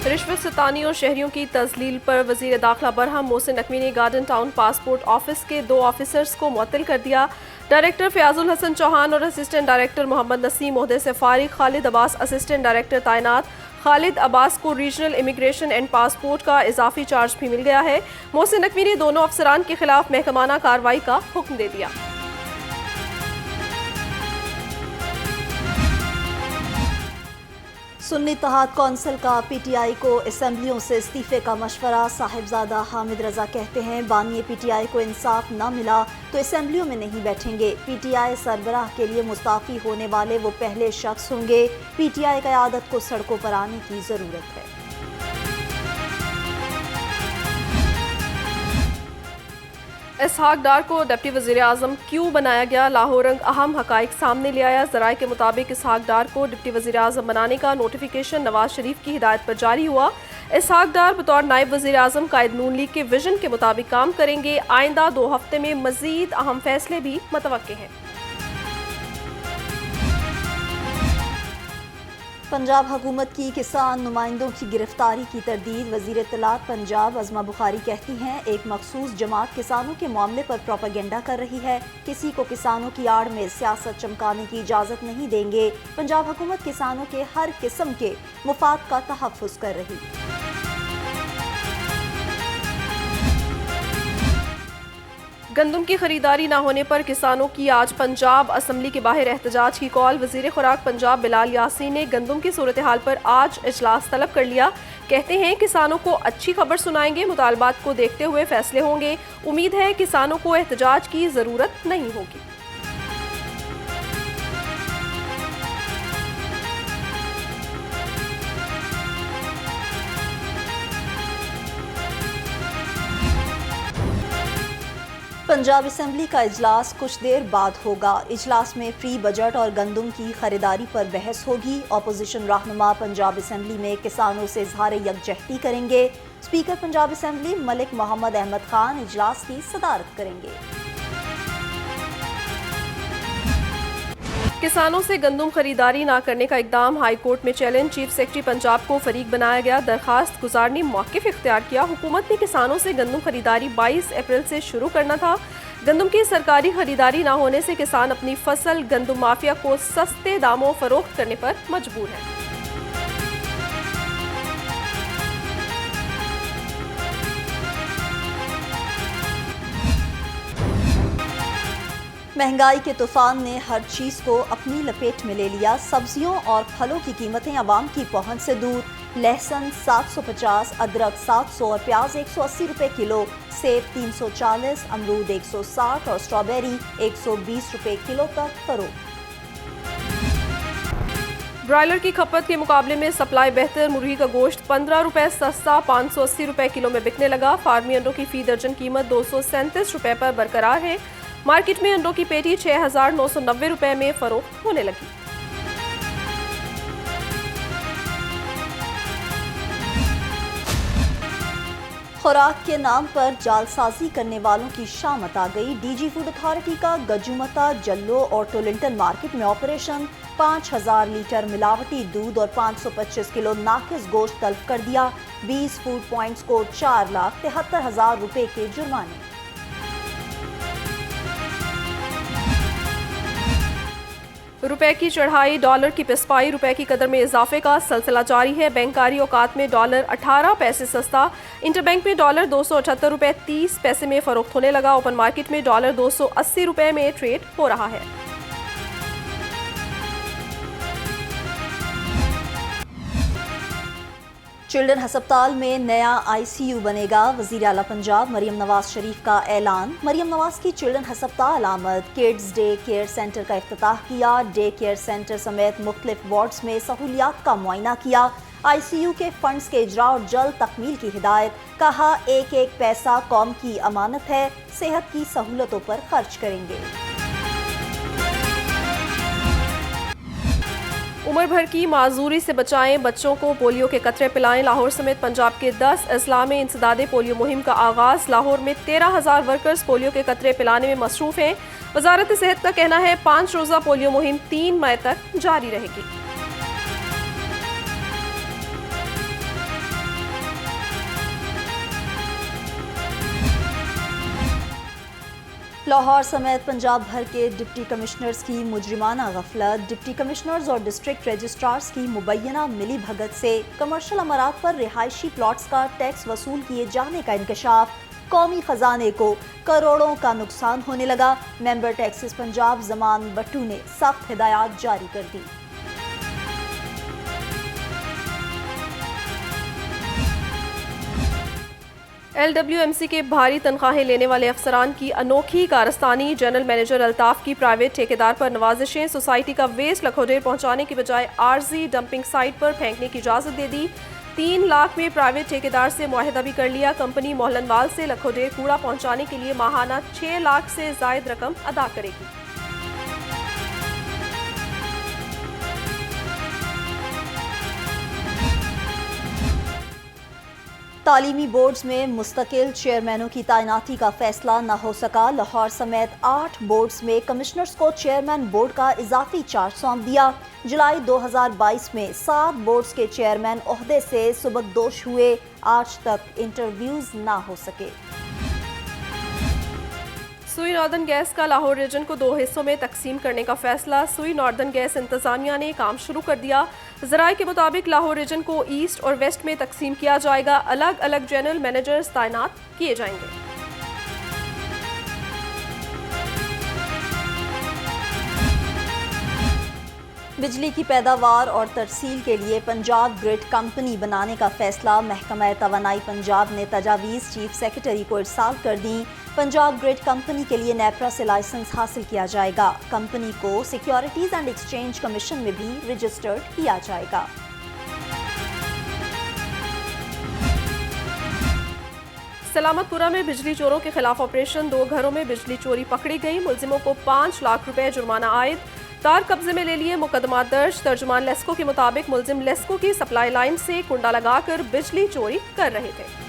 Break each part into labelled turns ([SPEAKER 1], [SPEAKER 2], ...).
[SPEAKER 1] रिश्वत सतानी और शहरियों की तजलील पर वजीर दाखिला बरहम मोहसिन नकवी ने गार्डन टाउन पासपोर्ट ऑफिस के 2 ऑफिसर्स को मुअत्तल कर दिया। डायरेक्टर फयाजुल हसन चौहान और असिस्टेंट डायरेक्टर मोहम्मद नसीम ओहदे से फारिग, खालिद अब्बास असिस्टेंट डायरेक्टर तैनात। खालिद अब्बास को रीजनल इमिग्रेशन एंड पासपोर्ट का इजाफी चार्ज भी मिल गया है। मोहसिन नकवी ने दोनों अफसरान के खिलाफ महकमाना कार्रवाई का हुक्म दे दिया।
[SPEAKER 2] सुन्नी इत्तेहाद कौंसिल का पीटीआई को असेंबलियों से इस्तीफे का मशवरा। साहिबजादा हामिद रजा कहते हैं बानी पीटीआई को इंसाफ न मिला तो असेंबलियों में नहीं बैठेंगे। पीटीआई सरबराह के लिए मुस्ताफी होने वाले वो पहले शख्स होंगे। पीटीआई क़यादत को सड़कों पर आने की ज़रूरत है।
[SPEAKER 1] इसहाक डार को डिप्टी वज़ीर आज़म क्यों बनाया गया? लाहौर रंग अहम हक़ाइक़ सामने ले आया। ज़राए के मुताबिक इसहाक डार को डिप्टी वज़ीर आज़म बनाने का नोटिफिकेशन नवाज शरीफ की हिदायत पर जारी हुआ। इसहाक डार बतौर नायब वज़ीर आज़म कायद नून लीग के विजन के मुताबिक काम करेंगे। आइंदा 2 हफ्ते में मज़ीद अहम फैसले भी मुतवक्के हैं।
[SPEAKER 2] पंजाब हुकूमत की किसान नुमाइंदों की गिरफ्तारी की तरदीद। वज़ीर इत्तलात पंजाब अज़मा बुखारी कहती हैं एक मखसूस जमात किसानों के मामले पर प्रोपेगेंडा कर रही है। किसी को किसानों की आड़ में सियासत चमकाने की इजाज़त नहीं देंगे। पंजाब हुकूमत किसानों के हर किस्म के मुफाद का तहफ़्फ़ुज़ कर रही।
[SPEAKER 1] गंदम की खरीदारी न होने पर किसानों की आज पंजाब असम्बली के बाहर एहतजाज की कॉल। वज़ीर खुराक पंजाब बिलाल यासीन ने गंदम की सूरत हाल पर आज इजलास तलब कर लिया। कहते हैं किसानों को अच्छी खबर सुनाएंगे, मुतालबात को देखते हुए फैसले होंगे। उम्मीद है किसानों को एहतजाज की ज़रूरत नहीं होगी।
[SPEAKER 2] पंजाब असम्बली का इजलास कुछ देर बाद होगा। इजलास में प्री बजट और गंदम की खरीदारी पर बहस होगी। अपोजिशन रहनुमा पंजाब असम्बली में किसानों से इजहार यकजहती करेंगे। स्पीकर पंजाब असम्बली मलिक मोहम्मद अहमद खान इजलास की सदारत करेंगे।
[SPEAKER 1] किसानों से गंदम खरीदारी ना करने का इकदाम हाई कोर्ट में चैलेंज। चीफ सेक्रेटरी पंजाब को फरीक बनाया गया। दरखास्त गुजार ने मौक़िफ़ इख्तियार किया। हुकूमत ने किसानों से गंदम खरीदारी 22 अप्रैल से शुरू करना था। गंदम की सरकारी खरीदारी ना होने से किसान अपनी फसल गंदम माफिया को सस्ते दामों फरोख्त करने पर मजबूर है।
[SPEAKER 2] महंगाई के तूफान ने हर चीज़ को अपनी लपेट में ले लिया। सब्जियों और फलों की कीमतें आवाम की पहुंच से दूर। लहसुन 750, अदरक 700 और प्याज 180 रुपए किलो। सेब 340, अमरूद 160 और स्ट्रॉबेरी 120 रुपए किलो तक फरोख्त।
[SPEAKER 1] ब्रायलर की खपत के मुकाबले में सप्लाई बेहतर। मुर्गी का गोश्त 15 रुपए सस्ता 580 रुपए किलो में बिकने लगा। फार्मी अंडों की फी दर्जन कीमत 237 रुपए पर बरकरार है। मार्केट में अंडों की पेटी 6,990 रुपए में फरोख्त होने लगी।
[SPEAKER 2] खुराक के नाम पर जालसाजी करने वालों की शामत आ गई। डीजी फूड अथॉरिटी का गजुमता, जल्लो और टोलिंटन मार्केट में ऑपरेशन। 5,000 लीटर मिलावटी दूध और 525 किलो नाकिस गोश्त तलब कर दिया। 20 फूड पॉइंट्स को 4,73,000 रुपए के जुर्माने।
[SPEAKER 1] रुपए की चढ़ाई, डॉलर की पिसपाई, रुपए की कदर में इजाफे का सिलसिला जारी है। बैंकारी औकात में डॉलर 18 पैसे सस्ता। इंटरबैंक में डॉलर 278 रुपए 30 पैसे में फरोख्त होने लगा। ओपन मार्केट में डॉलर 280 रुपए में ट्रेड हो रहा है।
[SPEAKER 2] चिल्ड्रन अस्पताल में नया ICU बनेगा। वज़ीर आला पंजाब मरियम नवाज शरीफ का ऐलान। मरियम नवाज की चिल्ड्रन अस्पताल आमद। किड्स डे केयर सेंटर का इफ्तिताह किया। डे केयर सेंटर समेत मुख्तलिफ वार्ड्स में सहूलियात का मुआयना किया। ICU के फंड्स के इजरा और जल्द तकमील की हिदायत। कहा एक एक पैसा कौम की अमानत है, सेहत की सहूलतों पर खर्च करेंगे।
[SPEAKER 1] उम्र भर की माजूरी से बचाएं, बच्चों को पोलियो के कतरे पिलाएं। लाहौर समेत पंजाब के 10 अजला में इंसदादे पोलियो मुहिम का आगाज। लाहौर में 13,000 वर्कर्स पोलियो के कतरे पिलाने में मसरूफ हैं। वजारत सेहत का कहना है 5 रोज़ा पोलियो मुहिम 3 मई तक जारी रहेगी।
[SPEAKER 2] लाहौर समेत पंजाब भर के डिप्टी कमिश्नर्स की मुजरिमाना गफलत, डिप्टी कमिश्नर्स और डिस्ट्रिक्ट रजिस्ट्रार्स की मुबैना मिली भगत से कमर्शियल अमरात पर रिहायशी प्लॉट्स का टैक्स वसूल किए जाने का इंकशाफ, कौमी खजाने को करोड़ों का नुकसान होने लगा। मेंबर टैक्सेस पंजाब जमान बट्टू ने सख्त हिदायत जारी कर दी।
[SPEAKER 1] LWMC के भारी तनख्वाहें लेने वाले अफसरान की अनोखी कारस्तानी, जनरल मैनेजर अल्ताफ की प्राइवेट ठेकेदार पर नवाजिशें, सोसाइटी का वेस्ट लखोडेर पहुंचाने की बजाय आर्जी डंपिंग साइट पर फेंकने की इजाज़त दे दी। 3 लाख में प्राइवेट ठेकेदार से मुआहदा भी कर लिया। कंपनी मोहलनवाल से लखोडेर कूड़ा पहुंचाने के लिए माहाना 6 लाख से जायद रकम अदा करेगी।
[SPEAKER 2] तालीमी बोर्ड्स में मुस्तकिल चेयरमैनों की तैनाती का फैसला न हो सका। लाहौर समेत 8 बोर्ड्स में कमिश्नर्स को चेयरमैन बोर्ड का इजाफी चार्ज सौंप दिया। जुलाई 2022 में 7 बोर्ड्स के चेयरमैन ओहदे से सुबकदोश हुए, आज तक इंटरव्यूज न हो सके।
[SPEAKER 1] सुई नॉर्दर्न गैस का लाहौर रीजन को 2 हिस्सों में तकसीम करने का फैसला। सुई नॉर्दर्न गैस इंतजामिया ने काम शुरू कर दिया। ज़राए के मुताबिक लाहौर रीजन को ईस्ट और वेस्ट में तकसीम किया जाएगा। अलग अलग जनरल मैनेजर्स तैनात किए जाएंगे।
[SPEAKER 2] बिजली की पैदावार और तरसील के लिए पंजाब ग्रिड कंपनी बनाने का फैसला। महकमा तवानाई पंजाब ने तजावीज़ चीफ सेक्रेटरी को इरसाल कर दी। पंजाब ग्रिड कंपनी के लिए नेपरा से लाइसेंस हासिल किया जाएगा। कंपनी को सिक्योरिटीज एंड एक्सचेंज कमीशन में भी रजिस्टर्ड किया जाएगा।
[SPEAKER 1] सलामतपुरा में बिजली चोरों के खिलाफ ऑपरेशन, 2 घरों में बिजली चोरी पकड़ी गई। मुलजिमों को 5 लाख रुपए जुर्माना आयद, तार कब्जे में ले लिए, मुकदमा दर्ज। तर्जुमान लेस्को के मुताबिक मुलजिम लेस्को की सप्लाई लाइन से कुंडा लगाकर बिजली चोरी कर रहे थे।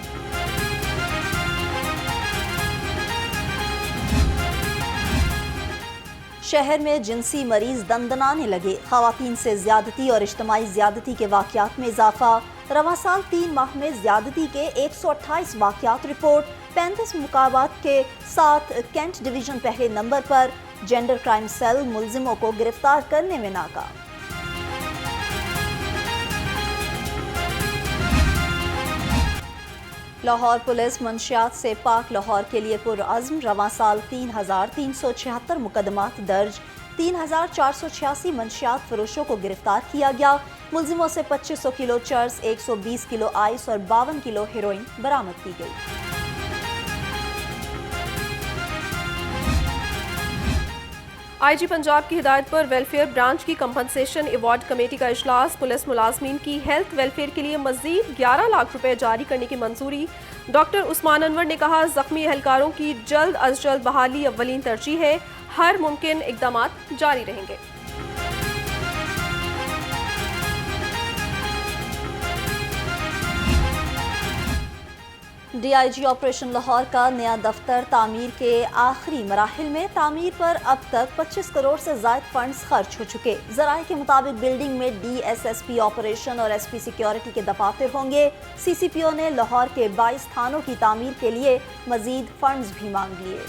[SPEAKER 2] शहर में जिनसी मरीज दंदनाने लगे। खवातीन से ज्यादती और इज्तमाई ज्यादती के वाकयात में इजाफा। रवां साल 3 माह में ज्यादती के 128 वाकयात रिपोर्ट। 35 मुकाबात के साथ कैंट डिवीजन पहले नंबर पर। जेंडर क्राइम सेल मुलजिमों को गिरफ्तार करने में नाकाम। लाहौर पुलिस मंशियात से पाक लाहौर के लिए पुरअज़्म। रवां साल 3,376 मुकदमात दर्ज। 3,486 मंशियात फरोशों को गिरफ्तार किया गया। मुलजिमों से 2500 किलो चर्स, 120 किलो आइस और 52 किलो हेरोइन बरामद की गई।
[SPEAKER 1] IG पंजाब की हिदायत पर वेलफेयर ब्रांच की कंपनसेशन अवार्ड कमेटी का इजलास। पुलिस मुलाजमीन की हेल्थ वेलफेयर के लिए मजीद 11 लाख रुपए जारी करने की मंजूरी। डॉक्टर उस्मान अनवर ने कहा, जख्मी एहलकारों की जल्द अज जल्द बहाली अव्वलीन तरजीह है। हर मुमकिन इकदाम जारी रहेंगे।
[SPEAKER 2] DIG ऑपरेशन लाहौर का नया दफ्तर तामीर के आखिरी मराहिल में। तामीर पर अब तक 25 करोड़ से ज़ायद फंड्स खर्च हो चुके। ज़राए के मुताबिक बिल्डिंग में DSSP ऑपरेशन और SP सिक्योरिटी के दफातर होंगे। CCPO ने लाहौर के 22 थानों की तामीर के लिए मजीद फंड्स भी मांग लिए।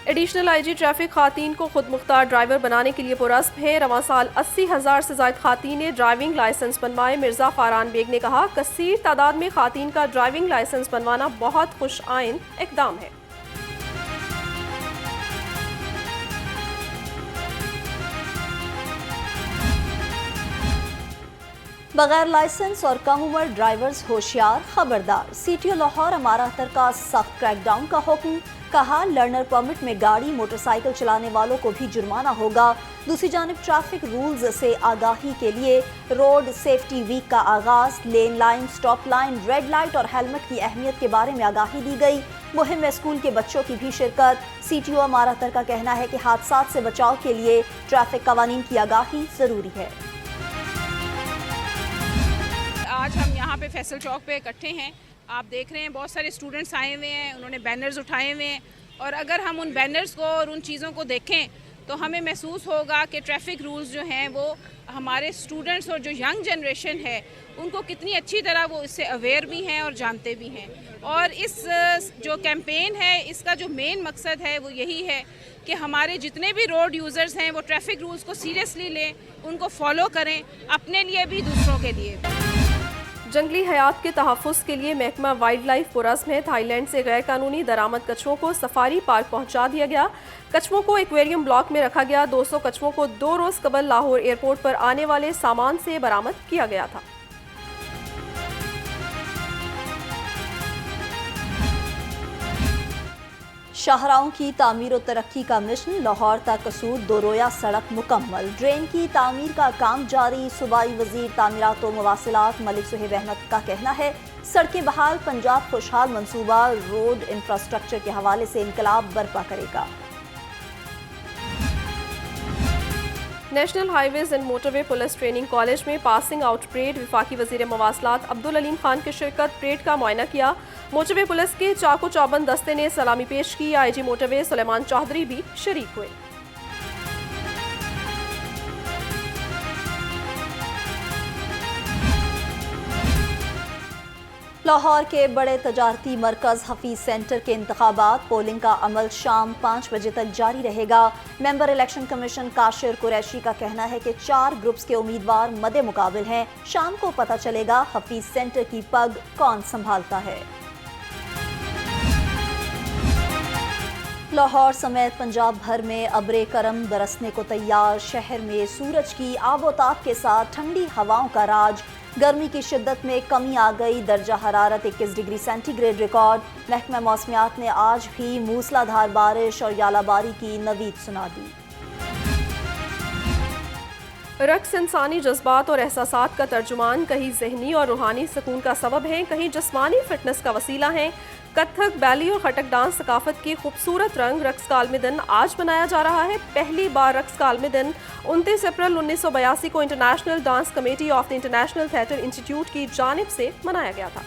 [SPEAKER 1] एडिशनल IG ट्रैफिक खातीन को खुद मुख्तार ड्राइवर बनाने के लिए पुरस्म है। रवां साल 80,000 से ज़ायद खातीन ने ड्राइविंग लाइसेंस बनवाए। मिर्जा फारान बेग ने कहा, कसीर तादाद में खातीन का ड्राइविंग लाइसेंस बनवाना बहुत खुश आइन इकदाम है।
[SPEAKER 2] बगैर लाइसेंस और कम उम्र ड्राइवर्स होशियार, खबरदार। CTO लाहौर अमारा अख्तर का सख्त क्रैकडाउन का हुक्म। कहा, लर्नर परमिट में गाड़ी मोटरसाइकिल चलाने वालों को भी जुर्माना होगा। दूसरी जानिब ट्रैफिक रूल्स से आगाही के लिए रोड सेफ्टी वीक का आगाज। Lane line, stop line, red light और हेलमेट की अहमियत के बारे में आगाही दी गई। मुहिम में स्कूल के बच्चों की भी शिरकत। CTO अमारा अख्तर का कहना है कि हादसात से बचाव के लिए ट्रैफिक कवानीन की आगाही जरूरी है।
[SPEAKER 3] आज हम यहाँ पे फैसल चौक पे इकट्ठे हैं। आप देख रहे हैं बहुत सारे स्टूडेंट्स आए हुए हैं, उन्होंने बैनर्स उठाए हुए हैं। और अगर हम उन बैनर्स को और उन चीज़ों को देखें तो हमें महसूस होगा कि ट्रैफिक रूल्स जो हैं वो हमारे स्टूडेंट्स और जो यंग जनरेशन है उनको कितनी अच्छी तरह वो इससे अवेयर भी हैं और जानते भी हैं। और इस जो कैंपेन है इसका जो मेन मकसद है वो यही है कि हमारे जितने भी रोड यूज़र्स हैं वो ट्रैफिक रूल्स को सीरियसली लें, उनको फॉलो करें, अपने लिए भी दूसरों के लिए भी।
[SPEAKER 1] जंगली हयात के तहफ़्फ़ुज़ के लिए महकमा वाइल्ड लाइफ पुरज़्म में थाईलैंड से गैर कानूनी दरामद कछुओं को सफारी पार्क पहुंचा दिया गया। कछुओं को एक्वेरियम ब्लॉक में रखा गया। 200 कछुओं को 2 रोज़ कबल लाहौर एयरपोर्ट पर आने वाले सामान से बरामद किया गया था।
[SPEAKER 2] शाहराहों की तामीर और तरक्की का मिशन, लाहौर तक कसूर दोरोया सड़क मुकम्मल। ड्रेन की तामीर का काम जारी। सूबाई वजीर तामीरात व मवासिलात मलिक सुहेब अहमद का कहना है सड़कें बहाल, पंजाब खुशहाल मंसूबा रोड इंफ्रास्ट्रक्चर के हवाले से इनकलाब बर्पा करेगा।
[SPEAKER 1] National highways and motorway police training college में पासिंग आउट परेड। वफाकी वजीर मवासलात अब्दुल अलीम खान की शिरकत। परेड का मुआयना किया। मोटरवे पुलिस के चाको चौबंद दस्ते ने सलामी पेश की। IG मोटरवे सुलेमान चौधरी भी शरीक हुए।
[SPEAKER 2] लाहौर के बड़े तजारती मरकज़ हफीज सेंटर के इंतखाबात, पोलिंग का अमल शाम 5 बजे तक जारी रहेगा। मेंबर इलेक्शन कमीशन काशिर कुरैशी का कहना है कि 4 ग्रुप्स के उम्मीदवार मदे मुकाबिल हैं। शाम को पता चलेगा हफीज सेंटर की पग कौन संभालता है। लाहौर समेत पंजाब भर में अब्रे करम बरसने को तैयार। शहर में सूरज की आबोताब के साथ ठंडी हवाओं का राज। गर्मी की शिद्दत में कमी आ गई। दर्जा हरारत 21 डिग्री सेंटीग्रेड रिकॉर्ड। महकमा मौसमियात ने आज भी मूसलाधार बारिश और यालाबारी की नवीद सुना दी।
[SPEAKER 1] रक्स इंसानी जज्बात और एहसासात का तर्जुमान, कहीं जहनी और रूहानी सुकून का सबब है, कहीं जिस्मानी फिटनेस का वसीला है। कथक, बैली और खटक डांस सकाफत की खूबसूरत रंग। रक्स का आलमी दिन आज मनाया जा रहा है। पहली बार रक्स का आलमी दिन 29 अप्रैल 1982 को international dance committee of the international theatre institute की जानिब से मनाया गया था।